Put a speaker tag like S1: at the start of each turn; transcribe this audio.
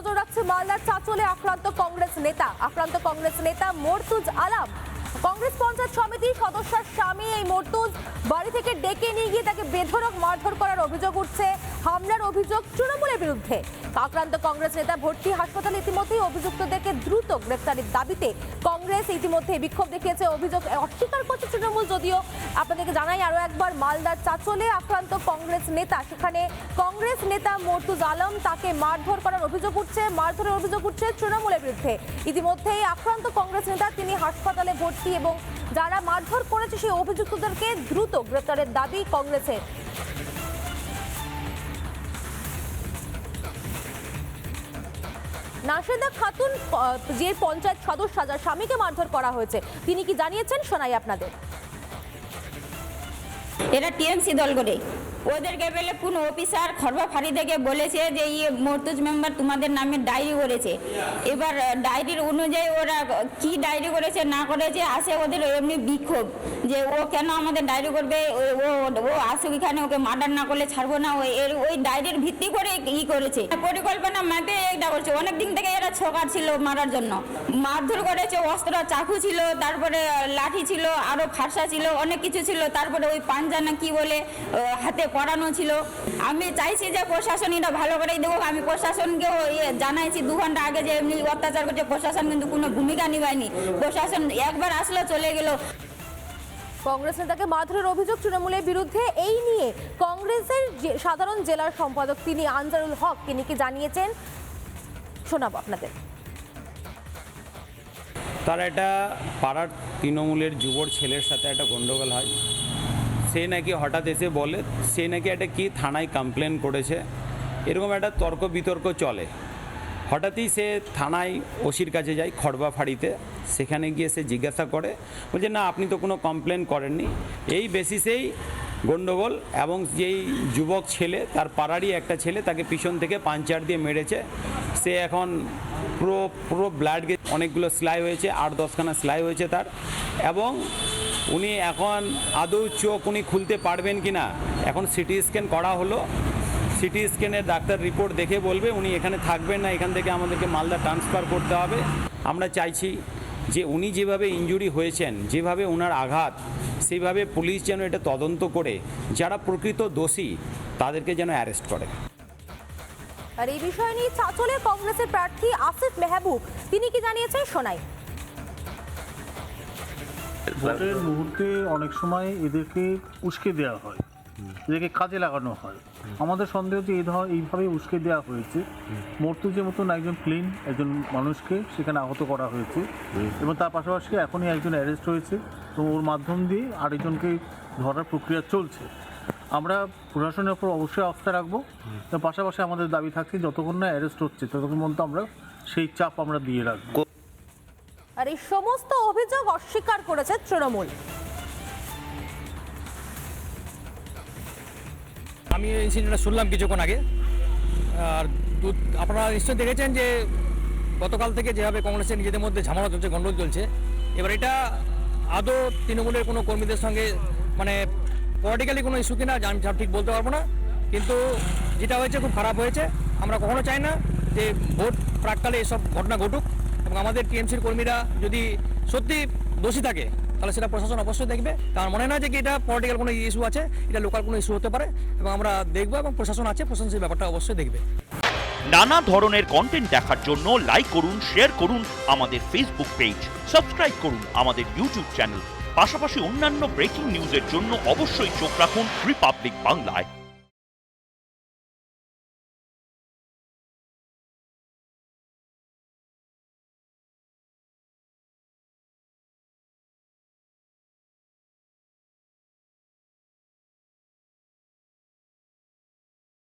S1: নজর রাখছে মালদার চাঁচলে আক্রান্ত কংগ্রেস নেতা মর্তুজ আলম। কংগ্রেস পঞ্চায়েত সমিতির সদস্যের স্বামী এই মর্তুজ বাড়ি থেকে ডেকে নিয়ে গিয়ে তাকে বেধড়ক মারধর করার অভিযোগ উঠছে। হামলার অভিযোগ তৃণমূলের বিরুদ্ধে। আক্রান্ত কংগ্রেস নেতা ভর্তি হাসপাতালে। ইতিমধ্যেই অভিযুক্তদেরকে দ্রুত গ্রেফতারের দাবিতে কংগ্রেস ইতিমধ্যে বিক্ষোভ দেখিয়েছে। অভিযোগ অস্বীকার করছে তৃণমূল, যদিও আপনাদেরকে জানাই আরো একবার, মালদার চাঁচলে আক্রান্ত কংগ্রেস নেতা, সেখানে কংগ্রেস নেতা মর্তুজ আলম, তাকে মারধর করার অভিযোগ উঠছে তৃণমূলের বিরুদ্ধে। ইতিমধ্যেই আক্রান্ত কংগ্রেস নেতা তিনি হাসপাতালে ভর্তি এবং যারা মারধর করেছে সেই অভিযুক্তদেরকে দ্রুত গ্রেফতারের দাবি কংগ্রেসের। নাশিদা খাতুন যে পঞ্চায়েত সদস্য যার স্বামীকে মারধর করা হয়েছে, তিনি কি জানিয়েছেন শোনাই আপনাদের।
S2: এরা টিএমসি দল করে ওদেরকে বলে কোন অফিসার খরবা ফাঁড়ি থেকে বলেছে যে মর্তুজ মেম্বার তোমাদের নামে ডায়েরি করেছে। এবার ডায়েরির অনুযায়ী ওরা কি ডায়েরি করেছে না করেছে আসে ওদের এমনি বিক্ষোভ যে ও কেন আমাদের ডায়েরি করবে, ও আসুক এখানে, ওকে মার্ডার না করলে ছাড়বো না। ওই ডায়েরির ভিত্তি করে করেছে পরিকল্পনা মাপে এটা করছে। অনেক দিন থেকে এরা ছকার ছিল মারার জন্য, মারধর করেছে। অস্ত্র চাকু ছিল, তারপরে লাঠি ছিল, আরো ফাঁসা ছিল, অনেক কিছু ছিল। তারপরে ওই পাঞ্জা না কি বলে হাতে পড়ানো ছিল। আমি চাইছি যে প্রশাসন এটা ভালো করেই দেবো। আমি প্রশাসনকেও জানাইছি 2 ঘন্টা আগে যে এমনি অত্যাচার করছে, প্রশাসন কিন্তু কোনো ভূমিকা নিভায়নি। প্রশাসন একবার আসলো চলে গেল।
S1: কংগ্রেস নেতাকে মারধরের অভিযোগ তৃণমূলের বিরুদ্ধে। এই নিয়ে কংগ্রেসের সাধারণ জেলার সম্পাদক তিনি আনজারুল হক তিনি কি জানিয়েছেন শোনাবো আপনাদের।
S3: তার একটা পাড়ার তৃণমূলের যুবর ছেলের সাথে একটা গন্ডগোল হয়। সে নাকি হঠাৎ এসে বলে সে নাকি একটা কি থানায় কমপ্লেন করেছে, এরকম একটা তর্ক বিতর্ক চলে। হঠাৎই সে থানায় ওসির কাছে যায় খড়বা ফাঁড়িতে। সেখানে গিয়ে সে জিজ্ঞাসা করে, বলছে না আপনি তো কোনো কমপ্লেন করেননি। এই বেসিসেই গন্ডগোল। এবং যেই যুবক ছেলে তার পাড়ারই একটা ছেলে, তাকে পিছন থেকে পাঞ্চার দিয়ে মেরেছে। সে এখন পুরো ব্লাড অনেকগুলো সেলাই হয়েছে, 8-10খানা সেলাই হয়েছে তার। এবং উনি এখন আদৌ চোখ উনি খুলতে পারবেন কি না, এখন সিটি স্ক্যান করা হলো। সিটি স্ক্যানের ডাক্তার রিপোর্ট দেখে বলবে উনি এখানে থাকবেন না, এখান থেকে আমাদেরকে মালদা ট্রান্সফার করতে হবে। আমরা চাইছি যে উনি যেভাবে ইনজুরি হয়েছেন, যেভাবে ওনার আঘাত, সেইভাবে পুলিশ যেন এটা তদন্ত করে যারা প্রকৃত দোষী তাদেরকে যেন অ্যারেস্ট করে।
S1: আর এই বিষয় নিয়ে চাঁচলে কংগ্রেসের প্রার্থী আসিফ মেহবুব তিনি কি জানিয়েছেন শোনাই।
S4: ভোটের মুহূর্তে অনেক সময় এদেরকে উস্কে দেওয়া হয়, এদেরকে কাজে লাগানো হয়। আমাদের সন্দেহ যে এইভাবে উস্কে দেওয়া হয়েছে। মর্তুজের মতন একজন প্লেন একজন মানুষকে সেখানে আহত করা হয়েছে এবং তার পাশাপাশি এখনই একজন অ্যারেস্ট হয়েছে এবং ওর মাধ্যম দিয়ে আরেকজনকে ধরার প্রক্রিয়া চলছে। আমরা প্রশাসনের উপর অবশ্যই আস্থা রাখবো। তার পাশাপাশি আমাদের দাবি থাকছে যতক্ষণ না অ্যারেস্ট হচ্ছে ততক্ষণ পর্যন্ত আমরা সেই চাপ আমরা দিয়ে রাখবো।
S1: আর এই সমস্ত অভিযোগ অস্বীকার করেছে তৃণমূল।
S5: আমি এই ইনসিডেন্টটা শুনলাম কিছুক্ষণ আগে। আর আপনারা নিশ্চয়ই দেখেছেন যে গতকাল থেকে যেভাবে কংগ্রেসের নিজেদের মধ্যে ঝামেলা চলছে, গণ্ডগোল চলছে। এবার এটা আদৌ তৃণমূলের কোনো কর্মীদের সঙ্গে মানে পলিটিক্যালি কোনো ইস্যু কিনা আমি ঠিক বলতে পারবো না, কিন্তু যেটা হয়েছে খুব খারাপ হয়েছে। আমরা কখনো চাই না যে ভোট প্রাককালে এসব ঘটনা ঘটুক, এবং আমাদের টিএমসির কর্মীরা যদি সত্যি দোষী থাকে তাহলে সেটা প্রশাসন অবশ্যই দেখবে। কারণ মনে নয় যে এটা পলিটিক্যাল কোনো ইস্যু আছে, এটা লোকাল কোনো ইস্যু হতে পারে, এবং আমরা দেখবো এবং প্রশাসন আছে, প্রশাসন সেই ব্যাপারটা অবশ্যই দেখবে।
S6: নানা ধরনের কন্টেন্ট দেখার জন্য লাইক করুন, শেয়ার করুন আমাদের ফেসবুক পেজ, সাবস্ক্রাইব করুন আমাদের ইউটিউব চ্যানেল। পাশাপাশি অন্যান্য ব্রেকিং নিউজের জন্য অবশ্যই চোখ রাখুন রিপাবলিক বাংলায়।